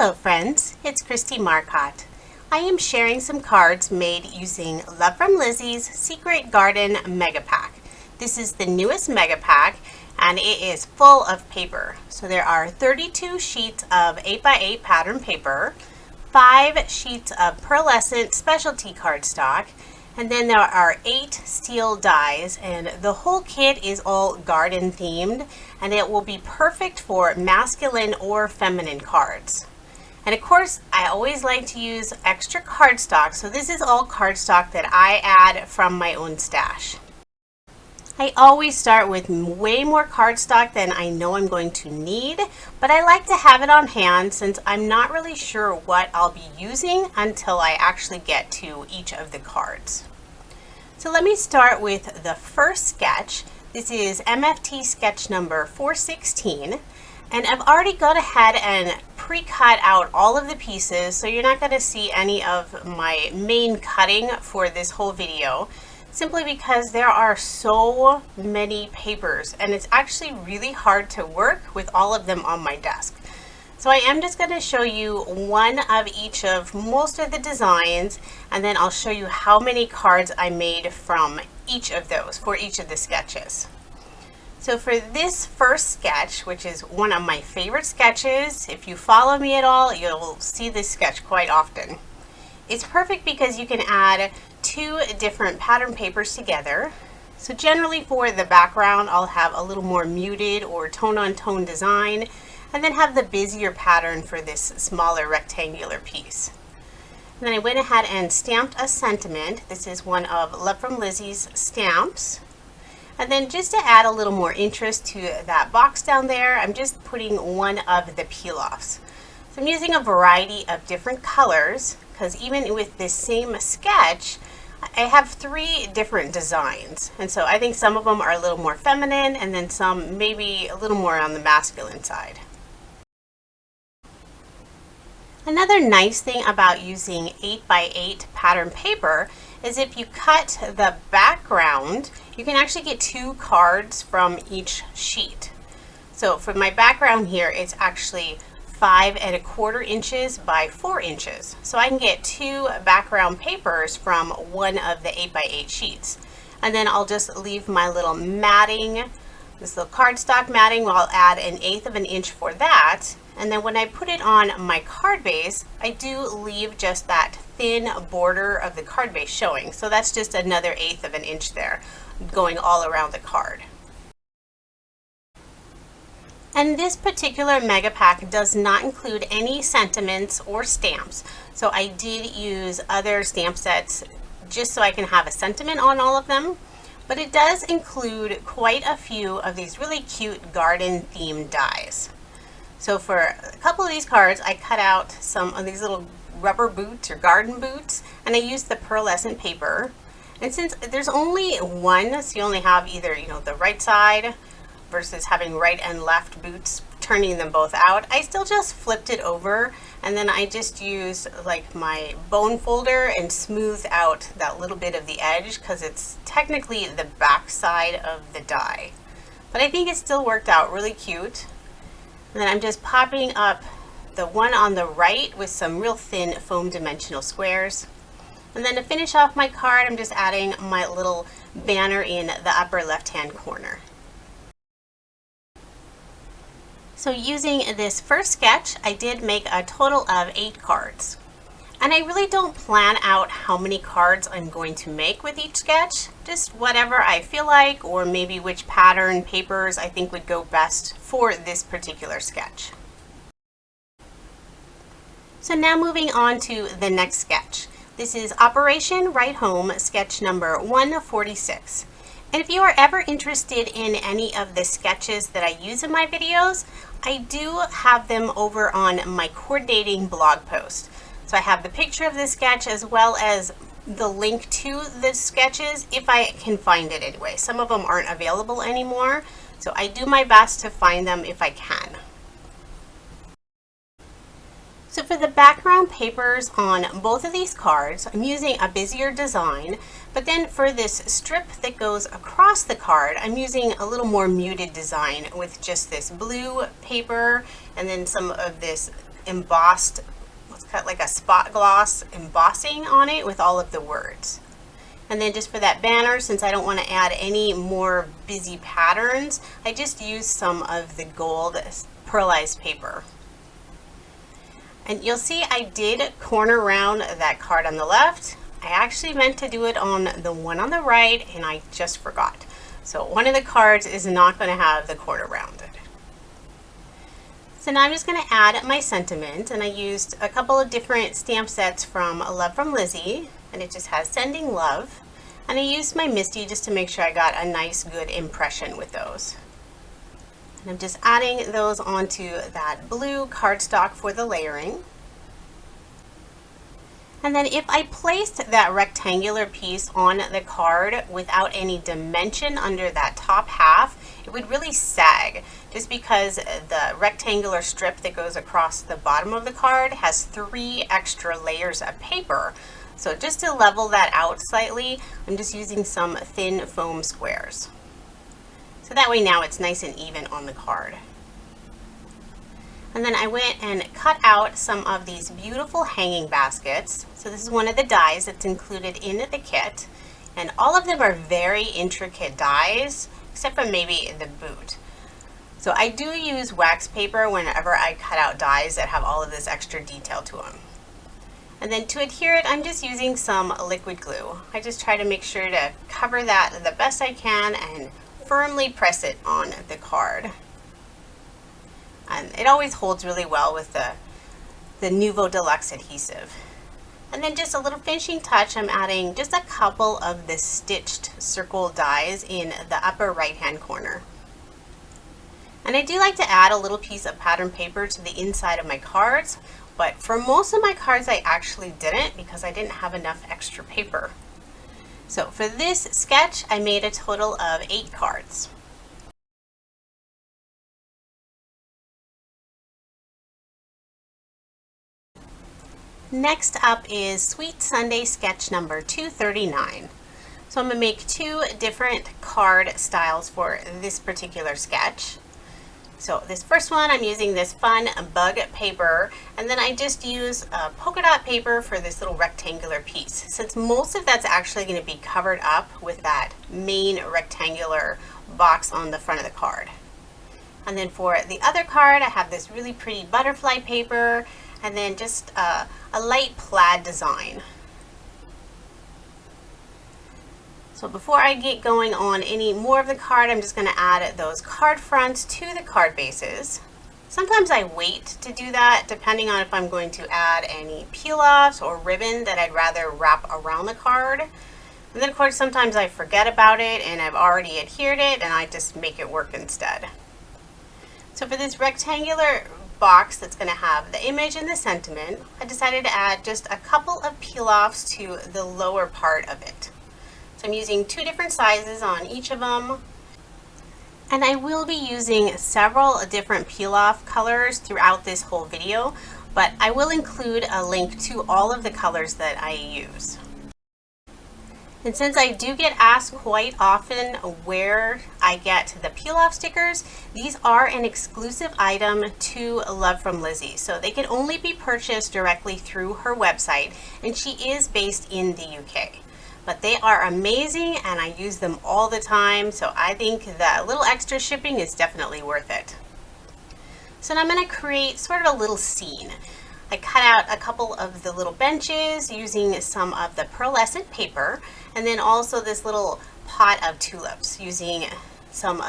Hello friends, it's Kristie Marcotte. I am sharing some cards made using From Lizi's Secret Garden Mega Pack. This is the newest Mega Pack and it is full of paper. So there are 32 sheets of 8x8 pattern paper, 5 sheets of pearlescent specialty cardstock, and then there are 8 steel dies, and the whole kit is all garden themed, and it will be perfect for masculine or feminine cards. And of course, I always like to use extra cardstock, so this is all cardstock that I add from my own stash. I always start with way more cardstock than I know I'm going to need, but I like to have it on hand since I'm not really sure what I'll be using until I actually get to each of the cards. So let me start with the first sketch. This is MFT sketch number 416, and I've already gone ahead and pre-cut out all of the pieces, so you're not going to see any of my main cutting for this whole video, simply because there are so many papers and it's actually really hard to work with all of them on my desk. So I am just going to show you one of each of most of the designs, and then I'll show you how many cards I made from each of those for each of the sketches. So for this first sketch, which is one of my favorite sketches, if you follow me at all, you'll see this sketch quite often. It's perfect because you can add 2 different pattern papers together. So generally for the background, I'll have a little more muted or tone-on-tone design, and then have the busier pattern for this smaller rectangular piece. And then I went ahead and stamped a sentiment. This is one of From Lizi's stamps. And then just to add a little more interest to that box down there, I'm just putting one of the peel-offs. So I'm using a variety of different colors, because even with this same sketch, I have 3 different designs. And so I think some of them are a little more feminine, and then some maybe a little more on the masculine side. Another nice thing about using 8x8 pattern paper is if you cut the background, you can actually get 2 cards from each sheet. So for my background here, it's actually 5¼ inches by 4 inches. So I can get 2 background papers from one of the 8x8 sheets. And then I'll just leave my little matting, this little cardstock matting, I'll add 1/8 of an inch for that. And then when I put it on my card base, I do leave just that thin border of the card base showing. So that's just another 1/8 of an inch there going all around the card. And this particular Mega Pack does not include any sentiments or stamps. So I did use other stamp sets just so I can have a sentiment on all of them. But it does include quite a few of these really cute garden themed dies. So for a couple of these cards, I cut out some of these little rubber boots or garden boots, and I used the pearlescent paper. And since there's only one, so you only have either, the right side versus having right and left boots, turning them both out, I still just flipped it over, and then I just used like my bone folder and smoothed out that little bit of the edge, because it's technically the back side of the die. But I think it still worked out really cute. And then I'm just popping up the one on the right with some real thin foam dimensional squares. And then to finish off my card, I'm just adding my little banner in the upper left-hand corner. So using this first sketch, I did make a total of 8 cards. And I really don't plan out how many cards I'm going to make with each sketch, just whatever I feel like, or maybe which pattern papers I think would go best for this particular sketch. So now moving on to the next sketch. This is Operation Right Home sketch number 146. And if you are ever interested in any of the sketches that I use in my videos, I do have them over on my coordinating blog post. So I have the picture of the sketch as well as the link to the sketches if I can find it anyway. Some of them aren't available anymore, so I do my best to find them if I can. So for the background papers on both of these cards, I'm using a busier design, but then for this strip that goes across the card, I'm using a little more muted design with just this blue paper and then some of this embossed, let's cut like a spot gloss embossing on it with all of the words. And then just for that banner, since I don't want to add any more busy patterns, I just used some of the gold pearlized paper. And you'll see I did corner round that card on the left. I actually meant to do it on the one on the right, and I just forgot. So one of the cards is not going to have the corner rounded. So now I'm just going to add my sentiment, and I used a couple of different stamp sets from Love from Lizi, and it just has sending love. And I used my Misty just to make sure I got a nice good impression with those. And I'm just adding those onto that blue cardstock for the layering. And then if I placed that rectangular piece on the card without any dimension under that top half, it would really sag, just because the rectangular strip that goes across the bottom of the card has 3 extra layers of paper. So just to level that out slightly, I'm just using some thin foam squares. So that way now it's nice and even on the card. And then I went and cut out some of these beautiful hanging baskets. So this is one of the dies that's included in the kit. And all of them are very intricate dies, except for maybe the boot. So I do use wax paper whenever I cut out dies that have all of this extra detail to them. And then to adhere it, I'm just using some liquid glue. I just try to make sure to cover that the best I can and firmly press it on the card. And it always holds really well with the Nuvo Deluxe adhesive. And then just a little finishing touch, I'm adding just a couple of the stitched circle dies in the upper right hand corner. And I do like to add a little piece of pattern paper to the inside of my cards, but for most of my cards I actually didn't, because I didn't have enough extra paper. So for this sketch I made a total of 8 cards. Next up is Sweet Sunday sketch number 239. So I'm going to make 2 different card styles for this particular sketch. So this first one, I'm using this fun bug paper, and then I just use polka dot paper for this little rectangular piece, since most of that's actually going to be covered up with that main rectangular box on the front of the card. And then for the other card, I have this really pretty butterfly paper, and then just a light plaid design. So before I get going on any more of the card, I'm just going to add those card fronts to the card bases. Sometimes I wait to do that, depending on if I'm going to add any peel-offs or ribbon that I'd rather wrap around the card. And then of course sometimes I forget about it and I've already adhered it, and I just make it work instead. So for this rectangular box that's going to have the image and the sentiment, I decided to add just a couple of peel-offs to the lower part of it. So I'm using 2 different sizes on each of them, and I will be using several different peel-off colors throughout this whole video, but I will include a link to all of the colors that I use. And since I do get asked quite often where I get the peel-off stickers, these are an exclusive item to Love from Lizi. So they can only be purchased directly through her website, and she is based in the UK. But they are amazing and I use them all the time, so I think the little extra shipping is definitely worth it. So now I'm going to create sort of a little scene. I cut out a couple of the little benches using some of the pearlescent paper, and then also this little pot of tulips using some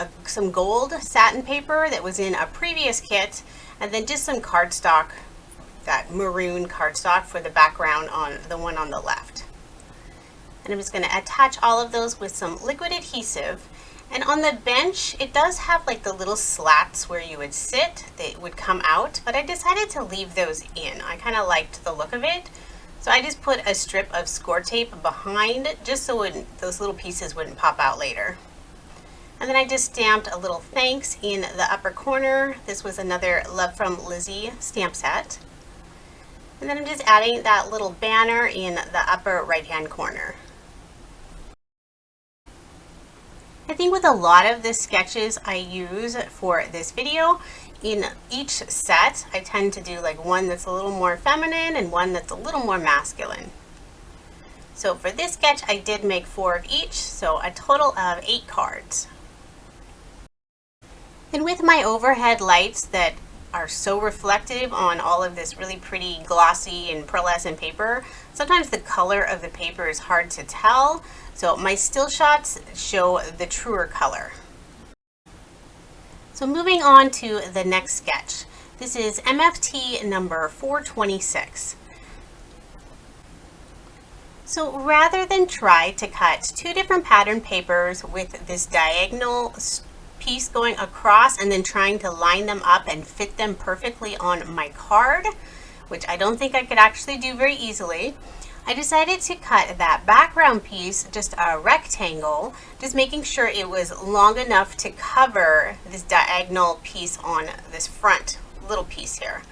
gold satin paper that was in a previous kit, and then just some cardstock, that maroon cardstock for the background on the one on the left. And I'm just going to attach all of those with some liquid adhesive. And on the bench, it does have like the little slats where you would sit that would come out, but I decided to leave those in. I kind of liked the look of it. So I just put a strip of score tape behind, just so those little pieces wouldn't pop out later. And then I just stamped a little thanks in the upper corner. This was another Love from Lizi stamp set. And then I'm just adding that little banner in the upper right hand corner. I think with a lot of the sketches I use for this video, in each set, I tend to do like one that's a little more feminine and one that's a little more masculine. So for this sketch, I did make 4 of each, so a total of 8 cards. And with my overhead lights that are so reflective on all of this really pretty glossy and pearlescent paper, sometimes the color of the paper is hard to tell, so my still shots show the truer color. So moving on to the next sketch. This is MFT number 426. So rather than try to cut 2 different pattern papers with this diagonal piece going across and then trying to line them up and fit them perfectly on my card, which I don't think I could actually do very easily, I decided to cut that background piece just a rectangle, just making sure it was long enough to cover this diagonal piece on this front little piece here.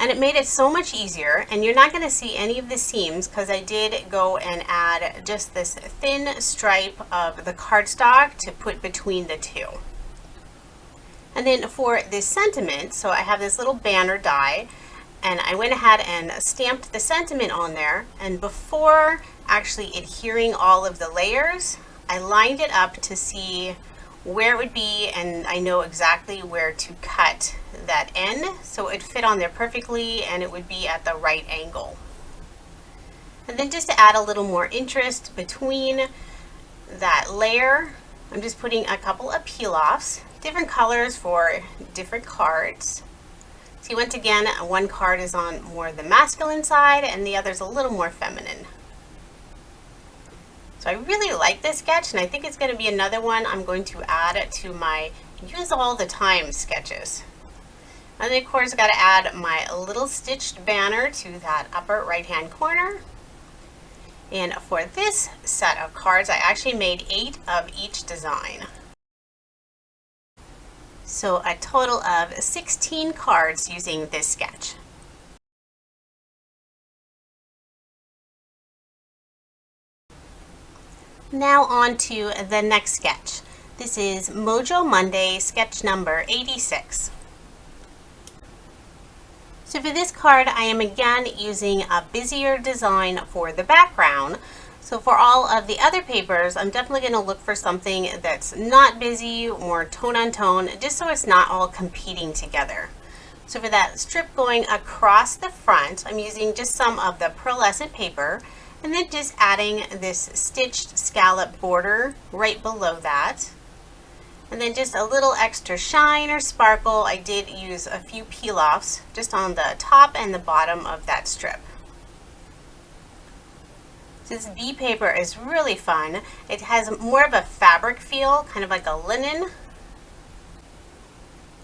And it made it so much easier, and you're not going to see any of the seams because I did go and add just this thin stripe of the cardstock to put between the two. And then for this sentiment, so I have this little banner die, and I went ahead and stamped the sentiment on there, and before actually adhering all of the layers, I lined it up to see where it would be, and I know exactly where to cut that end so it would fit on there perfectly and it would be at the right angle. And then just to add a little more interest between that layer, I'm just putting a couple of peel-offs, different colors for different cards. See, once again, one card is on more the masculine side and the other's a little more feminine. So I really like this sketch, and I think it's going to be another one I'm going to add to my use all the time sketches. And then of course I got to add my little stitched banner to that upper right hand corner. And for this set of cards, I actually made 8 of each design. So a total of 16 cards using this sketch. Now on to the next sketch. This is Mojo Monday, sketch number 86. So for this card, I am again using a busier design for the background. So for all of the other papers, I'm definitely going to look for something that's not busy, more tone on tone, just so it's not all competing together. So for that strip going across the front, I'm using just some of the pearlescent paper, and then just adding this stitched scallop border right below that. And then just a little extra shine or sparkle, I did use a few peel-offs just on the top and the bottom of that strip. This bee paper is really fun. It has more of a fabric feel, kind of like a linen.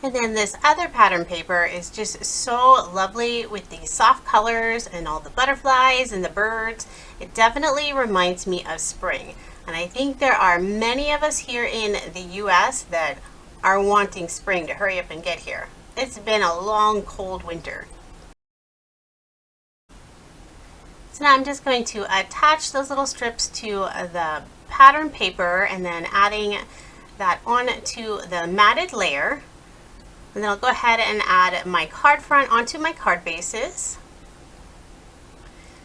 And then this other pattern paper is just so lovely with the soft colors and all the butterflies and the birds. It definitely reminds me of spring. And I think there are many of us here in the US that are wanting spring to hurry up and get here. It's been a long, cold winter. So now I'm just going to attach those little strips to the pattern paper and then adding that onto the matted layer. And then I'll go ahead and add my card front onto my card bases.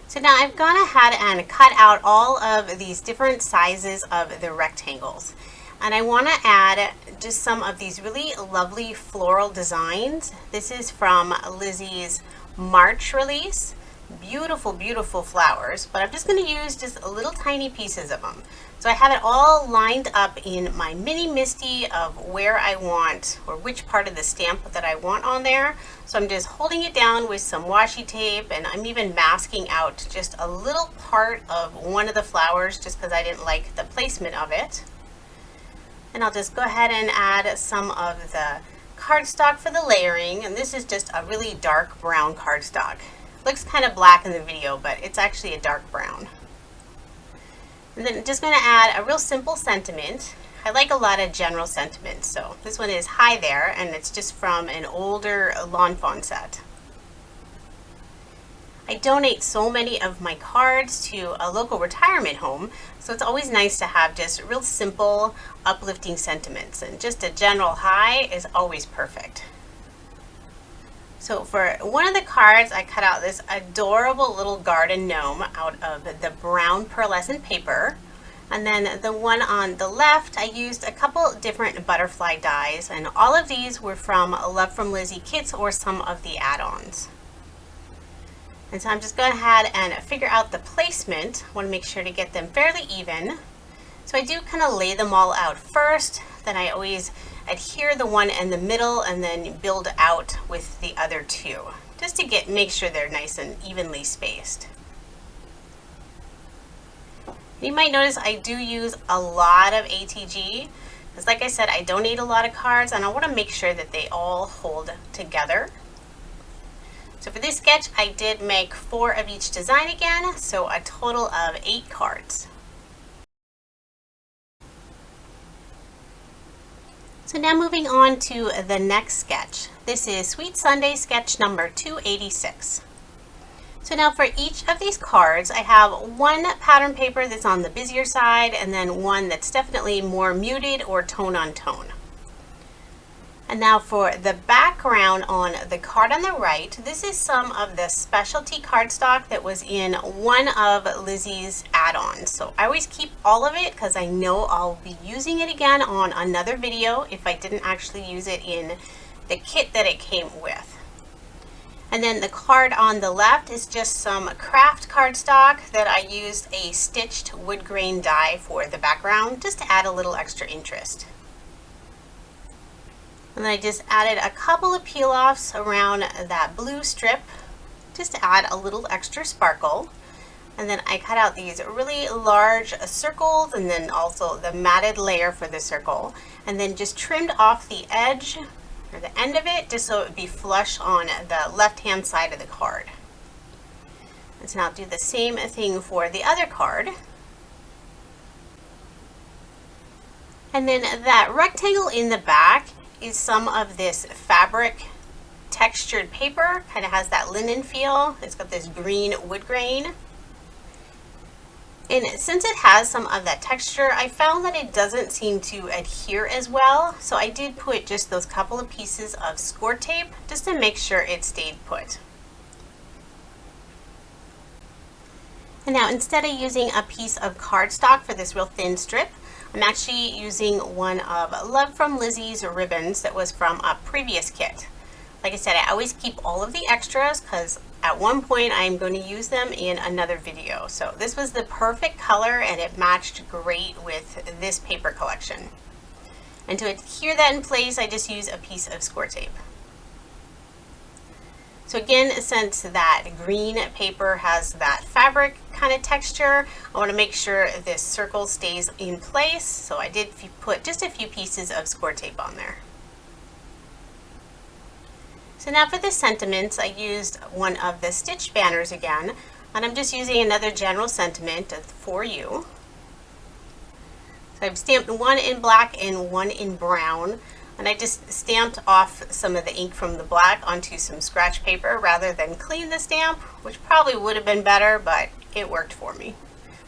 So now I've gone ahead and cut out all of these different sizes of the rectangles. And I want to add just some of these really lovely floral designs. This is from Lizi's March release. Beautiful, beautiful flowers, but I'm just going to use just little tiny pieces of them. So I have it all lined up in my mini MISTI of where I want, or which part of the stamp that I want on there. So I'm just holding it down with some washi tape, and I'm even masking out just a little part of one of the flowers just because I didn't like the placement of it. And I'll just go ahead and add some of the cardstock for the layering, and this is just a really dark brown cardstock. Looks kind of black in the video, but it's actually a dark brown. And then just going to add a real simple sentiment. I like a lot of general sentiments, so this one is Hi There, and it's just from an older Lawn Fawn set. I donate so many of my cards to a local retirement home, so it's always nice to have just real simple, uplifting sentiments, and just a general hi is always perfect. So for one of the cards, I cut out this adorable little garden gnome out of the brown pearlescent paper. And then the one on the left, I used a couple different butterfly dies, and all of these were from Love from Lizi kits or some of the add-ons. And so I'm just going ahead and figure out the placement. I want to make sure to get them fairly even. So I do kind of lay them all out first, then I always adhere the one in the middle and then build out with the other two, just to make sure they're nice and evenly spaced. You might notice I do use a lot of ATG, because like I said, I donate a lot of cards and I want to make sure that they all hold together. So for this sketch, I did make 4 of each design again, so a total of 8 cards. So now moving on to the next sketch. This is Sweet Sunday sketch number 286. So now for each of these cards, I have one pattern paper that's on the busier side and then one that's definitely more muted or tone on tone. And now for the background on the card on the right, this is some of the specialty cardstock that was in one of Lizi's add-ons. So I always keep all of it because I know I'll be using it again on another video if I didn't actually use it in the kit that it came with. And then the card on the left is just some craft cardstock that I used a stitched wood grain die for the background, just to add a little extra interest. And then I just added a couple of peel-offs around that blue strip, just to add a little extra sparkle. And then I cut out these really large circles and then also the matted layer for the circle. And then just trimmed off the edge or the end of it, just so it would be flush on the left-hand side of the card. And so now I'll do the same thing for the other card. And then that rectangle in the back is some of this fabric textured paper. Kind of has that linen feel. It's got this green wood grain. And since it has some of that texture, I found that it doesn't seem to adhere as well. So I did put just those couple of pieces of score tape just to make sure it stayed put. And now instead of using a piece of cardstock for this real thin strip, I'm actually using one of Love from Lizi's ribbons that was from a previous kit. Like I said, I always keep all of the extras because at one point I'm going to use them in another video. So this was the perfect color and it matched great with this paper collection. And to adhere that in place, I just use a piece of score tape. So again, since that green paper has that fabric kind of texture, I want to make sure this circle stays in place. So I did put just a few pieces of score tape on there. So now for the sentiments, I used one of the stitch banners again, and I'm just using another general sentiment for you. So I've stamped one in black and one in brown, and I just stamped off some of the ink from the black onto some scratch paper rather than clean the stamp, which probably would have been better, but it worked for me.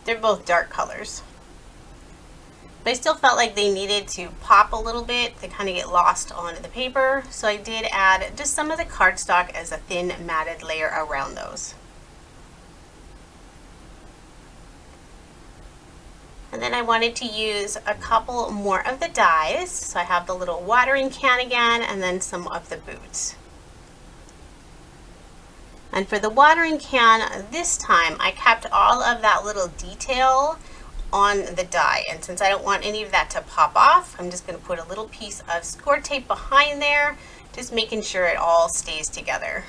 They're both dark colors. But I still felt like they needed to pop a little bit. They kind of get lost on the paper. So I did add just some of the cardstock as a thin matted layer around those. And then I wanted to use a couple more of the dies. So I have the little watering can again and then some of the boots. And for the watering can this time, I kept all of that little detail on the die, and since I don't want any of that to pop off, I'm just going to put a little piece of score tape behind there, just making sure it all stays together.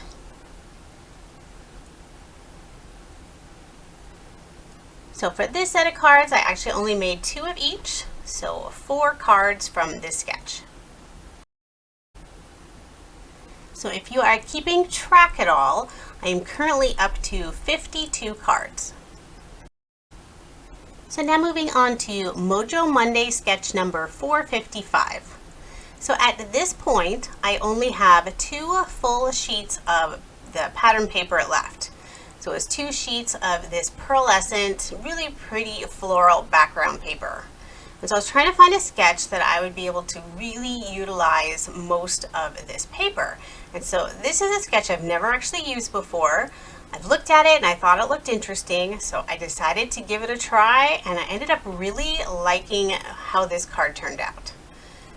So for this set of cards, I actually only made 2 of each, so 4 cards from this sketch. So if you are keeping track at all, I am currently up to 52 cards. So now moving on to Mojo Monday sketch number 455. So at this point, I only have 2 full sheets of the pattern paper left. So it's 2 sheets of this pearlescent, really pretty floral background paper. And so I was trying to find a sketch that I would be able to really utilize most of this paper. And so this is a sketch I've never actually used before. I've looked at it and I thought it looked interesting, so I decided to give it a try, and I ended up really liking how this card turned out.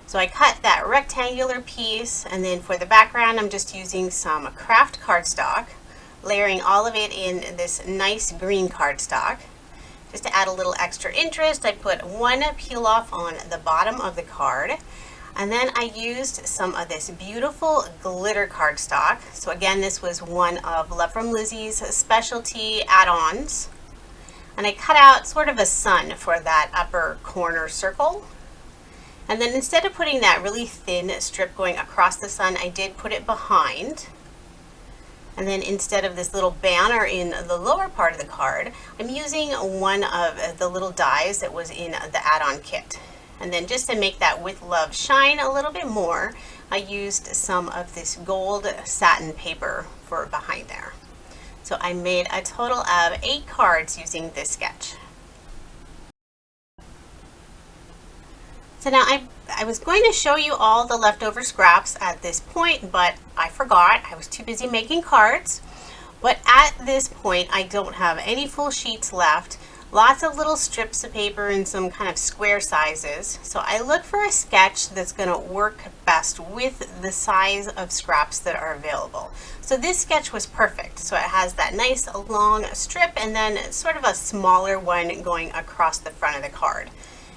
So I cut that rectangular piece, and then for the background I'm just using some craft cardstock, layering all of it in this nice green cardstock. Just to add a little extra interest, I put one peel off on the bottom of the card, and then I used some of this beautiful glitter cardstock. So again, this was one of Love from Lizi's specialty add-ons. And I cut out sort of a sun for that upper corner circle. And then instead of putting that really thin strip going across the sun, I did put it behind. And then instead of this little banner in the lower part of the card, I'm using one of the little dies that was in the add-on kit. And then just to make that With Love shine a little bit more, I used some of this gold satin paper for behind there. So I made a total of 8 cards using this sketch. So now I was going to show you all the leftover scraps at this point, but I forgot. I was too busy making cards. But at this point, I don't have any full sheets left. Lots of little strips of paper in some kind of square sizes. So I look for a sketch that's going to work best with the size of scraps that are available. So this sketch was perfect. So it has that nice long strip and then sort of a smaller one going across the front of the card.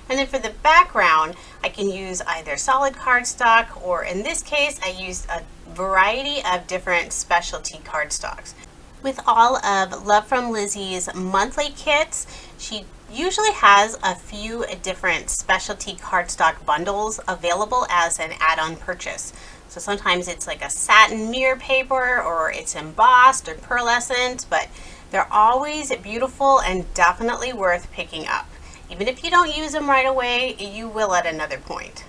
And then for the background, I can use either solid cardstock, or in this case, I used a variety of different specialty cardstocks. With all of Love from Lizi's monthly kits, she usually has a few different specialty cardstock bundles available as an add-on purchase. So sometimes it's like a satin mirror paper, or it's embossed or pearlescent, but they're always beautiful and definitely worth picking up. Even if you don't use them right away, you will at another point.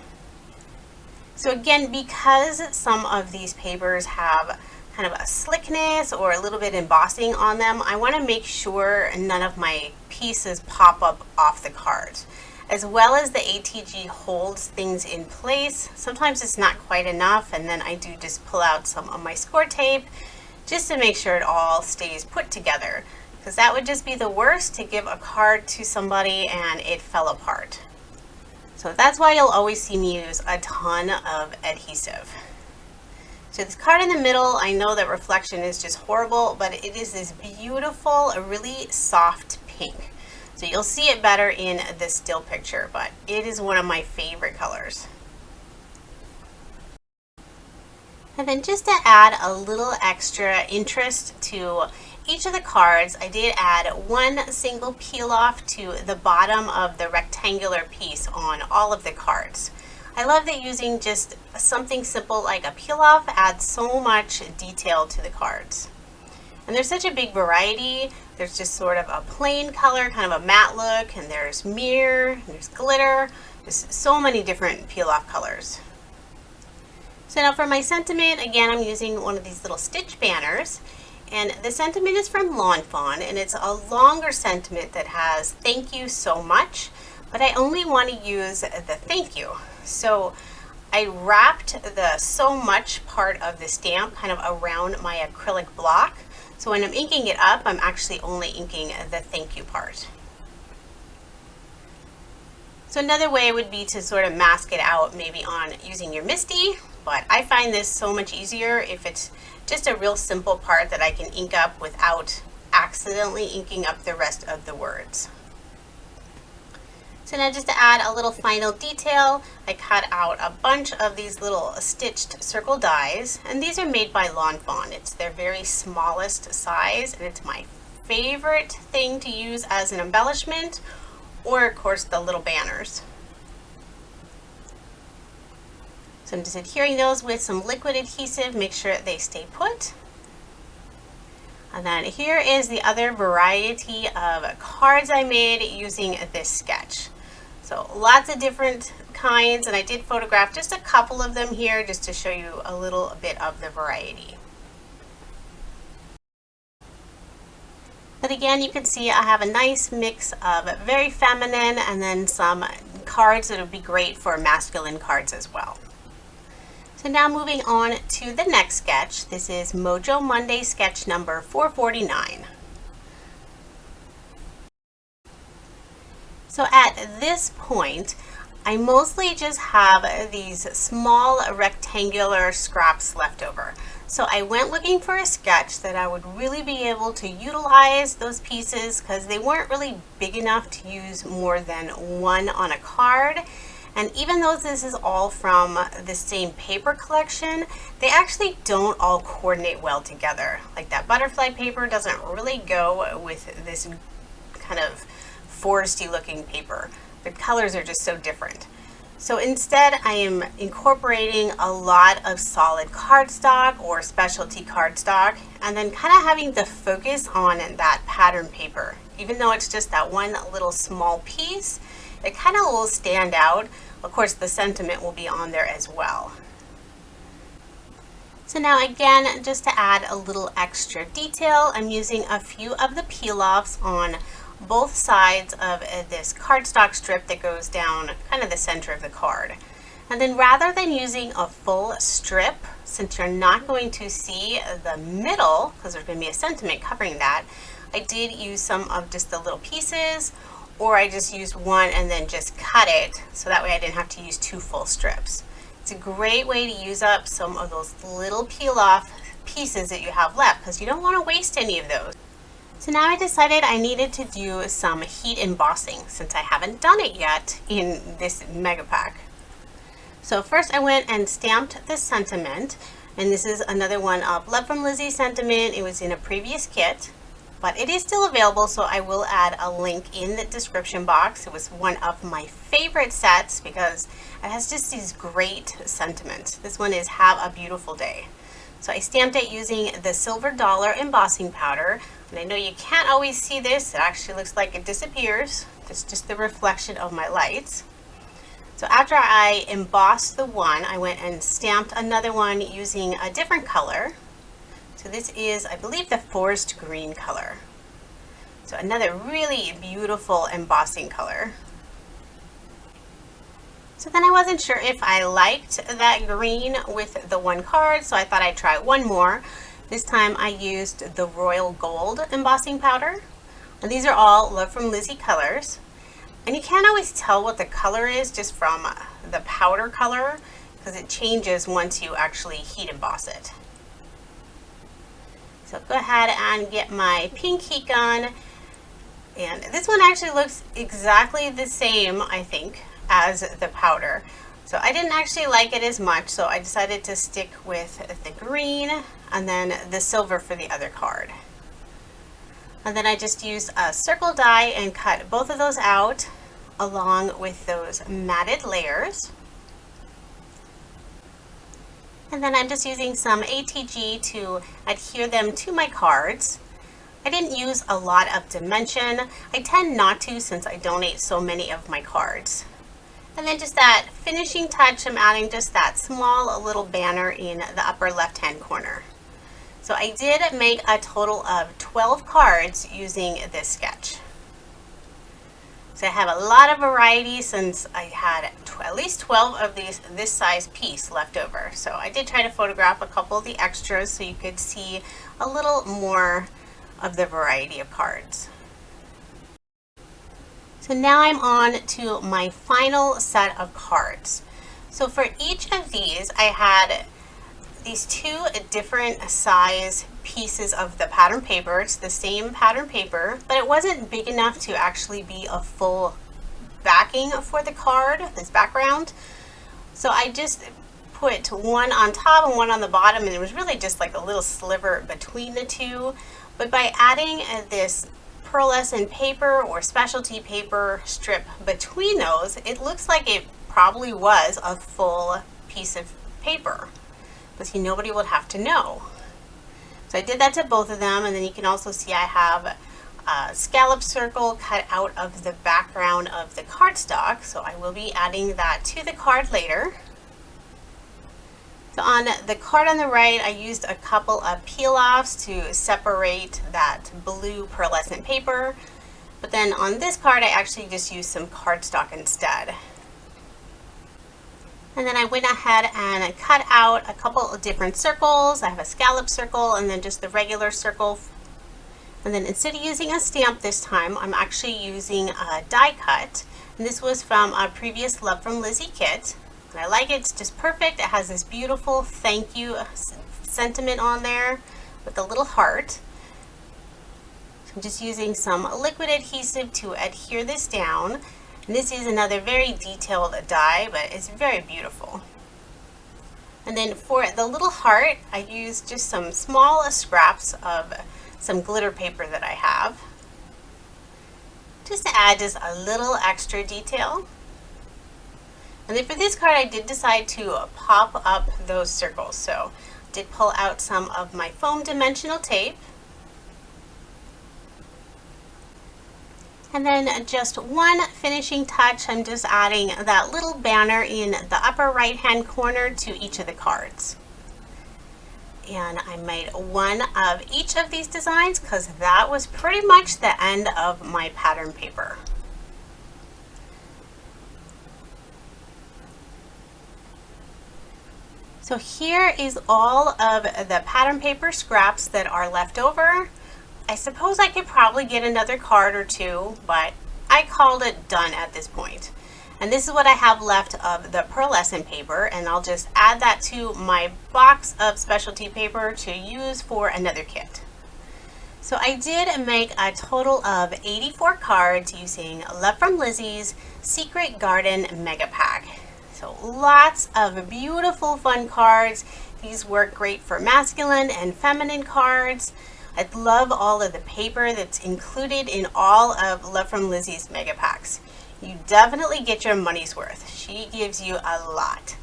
So again, because some of these papers have kind of a slickness or a little bit embossing on them, I want to make sure none of my pieces pop up off the cards. As well as the ATG holds things in place, sometimes it's not quite enough, and then I do just pull out some of my score tape just to make sure it all stays put together. Because that would just be the worst, to give a card to somebody and it fell apart. So that's why you'll always see me use a ton of adhesive. So this card in the middle, I know that reflection is just horrible, but it is this beautiful, really soft pink. So you'll see it better in the still picture, but it is one of my favorite colors. And then just to add a little extra interest to each of the cards, I did add one single peel off to the bottom of the rectangular piece on all of the cards. I love that using just something simple like a peel off adds so much detail to the cards. And there's such a big variety. There's just sort of a plain color, kind of a matte look, and there's mirror, and there's glitter, just so many different peel off colors. So now for my sentiment, again, I'm using one of these little stitch banners. And the sentiment is from Lawn Fawn, and it's a longer sentiment that has "thank you so much," but I only want to use the thank you. So I wrapped the "so much" part of the stamp kind of around my acrylic block. So when I'm inking it up, I'm actually only inking the thank you part. So another way would be to sort of mask it out maybe on using your MISTI, but I find this so much easier if it's just a real simple part that I can ink up without accidentally inking up the rest of the words. So now just to add a little final detail, I cut out a bunch of these little stitched circle dies, and these are made by Lawn Fawn. It's their very smallest size, and it's my favorite thing to use as an embellishment, or of course the little banners. So I'm just adhering those with some liquid adhesive, make sure they stay put. And then here is the other variety of cards I made using this sketch. So lots of different kinds, and I did photograph just a couple of them here just to show you a little bit of the variety. But again, you can see I have a nice mix of very feminine and then some cards, it would be great for masculine cards as well. So now moving on to the next sketch. This is Mojo Monday sketch number 449. So at this point, I mostly just have these small rectangular scraps left over. So I went looking for a sketch that I would really be able to utilize those pieces because they weren't really big enough to use more than one on a card. And even though this is all from the same paper collection, they actually don't all coordinate well together. Like that butterfly paper doesn't really go with this kind of foresty looking paper. The colors are just so different. So instead I am incorporating a lot of solid cardstock or specialty cardstock and then kind of having the focus on that pattern paper. Even though it's just that one little small piece, it kind of will stand out. Of course the sentiment will be on there as well. So now again, just to add a little extra detail, I'm using a few of the peel-offs on both sides of this cardstock strip that goes down kind of the center of the card. And then rather than using a full strip, since you're not going to see the middle, because there's going to be a sentiment covering that, I did use some of just the little pieces, or I just used one and then just cut it, so that way I didn't have to use two full strips. It's a great way to use up some of those little peel-off pieces that you have left, because you don't want to waste any of those. So now I decided I needed to do some heat embossing since I haven't done it yet in this mega pack. So first I went and stamped the sentiment, and this is another one of Love from Lizi sentiment. It was in a previous kit, but it is still available, so I will add a link in the description box. It was one of my favorite sets because it has just these great sentiments. This one is Have a Beautiful Day. So I stamped it using the silver dollar embossing powder. And I know you can't always see this. It actually looks like it disappears. It's just the reflection of my lights. So after I embossed the one, I went and stamped another one using a different color. So this is, I believe, the forest green color. So another really beautiful embossing color. So then I wasn't sure if I liked that green with the one card, so I thought I'd try one more. This time I used the royal gold embossing powder. And these are all Love from Lizi colors. And you can't always tell what the color is just from the powder color because it changes once you actually heat emboss it. So go ahead and get my pink heat gun. And this one actually looks exactly the same, I think, as the powder. So I didn't actually like it as much, so I decided to stick with the green and then the silver for the other card. And then I just used a circle die and cut both of those out along with those matted layers. And then I'm just using some ATG to adhere them to my cards. I didn't use a lot of dimension. I tend not to since I donate so many of my cards. And then just that finishing touch, I'm adding just that small little banner in the upper left-hand corner. So I did make a total of 12 cards using this sketch. So I have a lot of variety since I had at least 12 of this size piece left over. So I did try to photograph a couple of the extras so you could see a little more of the variety of cards. So now I'm on to my final set of cards. So for each of these, I had these two different size pieces of the pattern paper. It's the same pattern paper, but it wasn't big enough to actually be a full backing for the card, this background. So I just put one on top and one on the bottom, and it was really just like a little sliver between the two. But by adding this pearlescent paper or specialty paper strip between those, it looks like it probably was a full piece of paper, but nobody would have to know. So I did that to both of them, and then you can also see I have a scallop circle cut out of the background of the cardstock, so I will be adding that to the card later. So on the card on the right, I used a couple of peel-offs to separate that blue pearlescent paper. But then on this card, I actually just used some cardstock instead. And then I went ahead and cut out a couple of different circles. I have a scallop circle and then just the regular circle. And then instead of using a stamp this time, I'm actually using a die cut. And this was from a previous Love from Lizi kit. And I like it, it's just perfect. It has this beautiful thank you sentiment on there with a little heart. So I'm just using some liquid adhesive to adhere this down. And this is another very detailed die, but it's very beautiful. And then for the little heart, I used just some small scraps of some glitter paper that I have, just to add just a little extra detail. And then for this card, I did decide to pop up those circles. So I did pull out some of my foam dimensional tape. And then just one finishing touch, I'm just adding that little banner in the upper right hand corner to each of the cards. And I made one of each of these designs because that was pretty much the end of my pattern paper. So here is all of the pattern paper scraps that are left over. I suppose I could probably get another card or two, but I called it done at this point. And this is what I have left of the pearlescent paper, and I'll just add that to my box of specialty paper to use for another kit. So I did make a total of 84 cards using Love from Lizi's Secret Garden Mega Pack. So lots of beautiful fun cards. These work great for masculine and feminine cards. I love all of the paper that's included in all of Love from Lizi's Mega Packs. You definitely get your money's worth. She gives you a lot.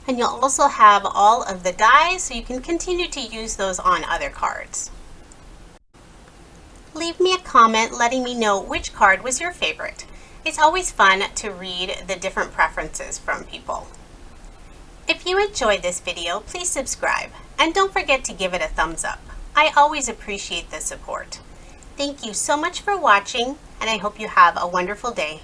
And you'll also have all of the dies so you can continue to use those on other cards. Leave me a comment letting me know which card was your favorite. It's always fun to read the different preferences from people. If you enjoyed this video, please subscribe and don't forget to give it a thumbs up. I always appreciate the support. Thank you so much for watching, and I hope you have a wonderful day.